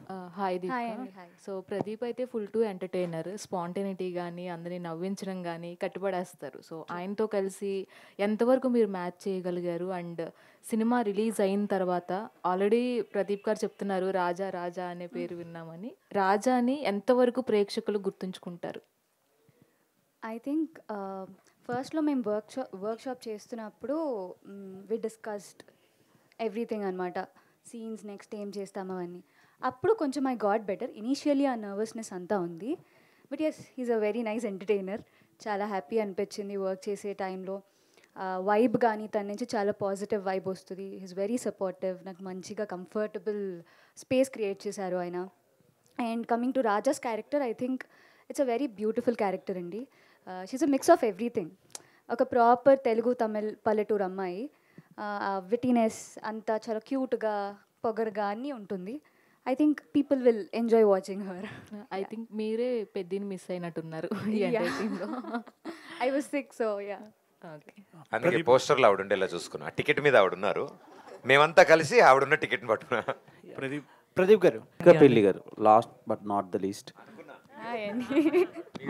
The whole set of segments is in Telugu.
Hi hi Deepika. అండి. హాయ్. సో ప్రదీప్ అయితే ఫుల్ టు ఎంటర్టైనర్. స్పాంటేనిటీ గానీ, అందరిని నవ్వించడం గానీ కట్టుబడేస్తారు. సో ఆయనతో కలిసి ఎంతవరకు మీరు మ్యాచ్ చేయగలిగారు? అండ్ సినిమా రిలీజ్ అయిన తర్వాత ఆల్రెడీ ప్రదీప్ గారు చెప్తున్నారు 'రాజా రాజా' అనే పేరు విన్నామని. 'రాజా'ని ఎంతవరకు ప్రేక్షకులు గుర్తుంచుకుంటారు? ఐ థింక్ ఫస్ట్‌లో మేము వర్క్‌షాప్ చేస్తున్నప్పుడు వి డిస్కస్డ్ ఎవ్రీథింగ్ అనమాట. సీన్స్ నెక్స్ట్ ఏం చేస్తాము అవన్నీ. అప్పుడు కొంచెం ఐ గాట్ బెటర్. ఇనీషియల్లీ ఆ నర్వస్‌నెస్ అంతా ఉంది. But yes he's a very nice entertainer. చాలా హ్యాపీ అనిపించింది వర్క్ చేసే టైంలో. వైబ్ కానీ తన నుంచి చాలా పాజిటివ్ వైబ్ వస్తుంది. He's very supportive. నాకు మంచిగా కంఫర్టబుల్ స్పేస్ క్రియేట్ చేశారు ఆయన. And coming to Raja's character, I think it's a very beautiful character అండి. She's a mix of everything. ఒక ప్రాపర్ తెలుగు తమిళ్ పల్లెటూరు అమ్మాయి. విటీనెస్ అంతా చాలా క్యూట్గా పొగరుగా అన్నీ ఉంటుంది. I think people will enjoy watching her. I think మీరే పెద్దిని మిస్ అయినట్టున్నారు ఈ Yeah. ఎంటైర్ టీమ్‌లో. I was sick so yeah. Okay. అందుకే పోస్టర్లో ఆవిడ ఉండేలా చూసుకున్నా. టికెట్ మీద ఆవిడ ఉన్నారు, మేమంతా కలిసి ఆవిడున్న టికెట్ని పట్టుకున్నా. ప్రదీప్ గారు ఇంకా పెళ్లి గారు last but not the least. Hi అండి.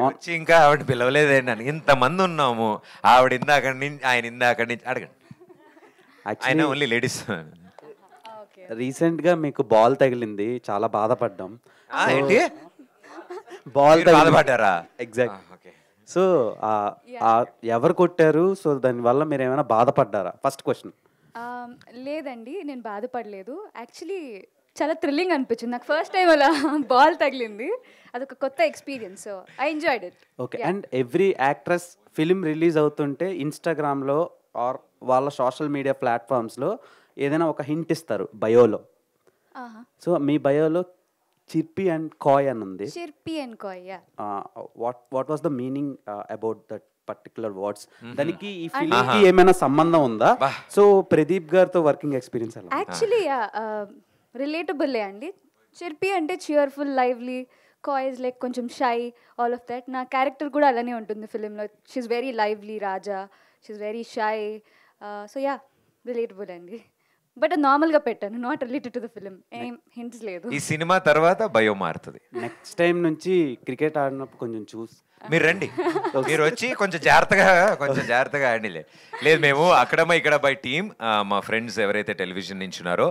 వచ్చి ఇంకా ఆవిడ పిలవలేదేంటి అని ఇంతమంది ఉన్నాము. ఆవిడ ఇందాకడి నుంచి ఆయన ఇందాకడి నుంచి అడగండి. ఆయన యాక్చువల్లీ ఓన్లీ లేడీస్. ఓకే. రీసెంట్గా మీకు బాల్ తగిలింది, చాలా బాధపడ్డాం. ఏంటి బాల్ మీరు బాధపడ్డారా? ఎగ్జాక్ట్. ఓకే. సో ఎవరు కొట్టారు? సో దానివల్ల మీరు ఏమైనా బాధపడ్డారా? First question. లేదండి, నేను బాధపడలేదు. యాక్చువల్లీ చాలా థ్రిల్లింగ్ అనిపించింది నాకు. ఫస్ట్ టైం అలా బాల్ తగిలింది, అదొక కొత్త experience. So I enjoyed it. Okay. And every actress film release అవుతుంటే ఇన్స్టాగ్రామ్లో ఆర్ వాళ్ళ సోషల్ మీడియా ప్లాట్ఫామ్స్లో ఏదైనా ఒక హింట్ ఇస్తారు బయోలో. సో మీ బయోలో చిర్పి అండ్ కాయ్ అని ఉంది. చిర్పి and Kai. Yeah. What was the meaning about that particular words? దానికి ఈ ఫిలిం కి ఏమైనా సంబంధం ఉందా? సో ప్రదీప్ గారితో వర్కింగ్ ఎక్స్పీరియన్స్ ఎలా? యాక్చువల్లీ రిలేటబుల్లే అండి. చిర్పి అంటే చియర్ఫుల్, లైవ్లీ. కాయ్ ఇస్ లైక్ కొంచెం షై, ఆల్ ఆఫ్ దట్. నా క్యారెక్టర్ కూడా అలానే ఉంటుంది ఫిలింలో. She's very lively Raja, she's very shy. So yeah, relatable అండి. బట్ అది నార్మల్గా పెట్టాను, not related to the film. ఏం హింట్స్ లేదు. ఈ సినిమా తర్వాత భయం మారుతుంది. నెక్స్ట్ టైం నుంచి క్రికెట్ ఆడినప్పుడు కొంచెం చూసి మీరు రండి, మీరు వచ్చి కొంచెం జాగ్రత్తగా ఆడిలే. లేదు, మేము అక్కడమ్మా ఇక్కడ బై టీమ్ మా ఫ్రెండ్స్ ఎవరైతే టెలివిజన్ నుంచి ఉన్నారో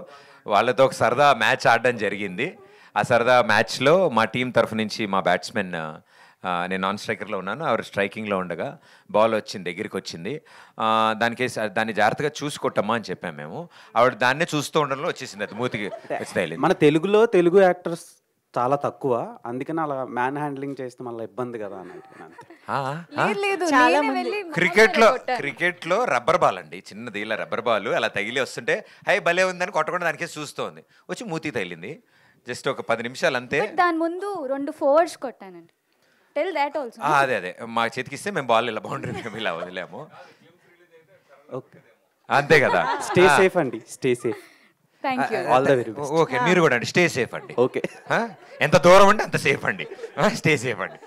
వాళ్ళతో ఒక సరదా మ్యాచ్ ఆడడం జరిగింది. ఆ సరదా మ్యాచ్లో మా టీం తరఫు నుంచి మా బ్యాట్స్మెన్, నేను నాన్ స్ట్రైకర్లో ఉన్నాను, ఆవిడ స్ట్రైకింగ్లో ఉండగా బాల్ వచ్చింది, దగ్గరికి వచ్చింది. దాన్ని జాగ్రత్తగా చూసి కొట్టమ్మా అని చెప్పాము మేము. ఆవిడ దాన్నే చూస్తూ ఉండడంలో వచ్చేసింది, అది మూతికి వచ్చి. మన తెలుగు యాక్టర్స్ చాలా తక్కువ, అందుకని అలా మ్యాన్ హ్యాండ్లింగ్ చేస్తే మళ్ళీ ఇబ్బంది కదా అని లేదు, లేదు, చాలా నేనే మంది వెళ్ళి క్రికెట్లో రబ్బర్ బాల్ అండి, చిన్నది ఇలా రబ్బర్ బాల్ అలా తగిలి వస్తుంటే హై భలే ఉందని కొట్టకుండా దానికే చూస్తోంది, వచ్చి మూతి తగిలింది. జస్ట్ ఒక 10 నిమిషాలు అంతే. దాని ముందు 2 ఫోర్స్ కొట్టానండి. Tell that also. అదే మా చేతికి ఇస్తే మేము బాల్ ఇలా బౌండరీ మేము ఇలా వదిలేము. ఓకే, అంతే కదా. స్టే సేఫ్ అండి, stay safe. Thank you. All the very best. Okay, మీరు కూడా అండి, స్టే సేఫ్ అండి. ఓకే, ఎంత దూరం అంటే అంత సేఫ్ అండి, స్టే సేఫ్ అండి.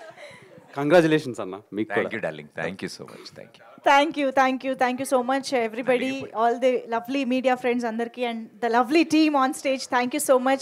కంగ్రాచులేషన్స్ అన్న మీకు. Thank you darling, thank you so much. Thank you so much, everybody, all the lovely media friends, andarki, and the lovely team on stage. Thank you so much.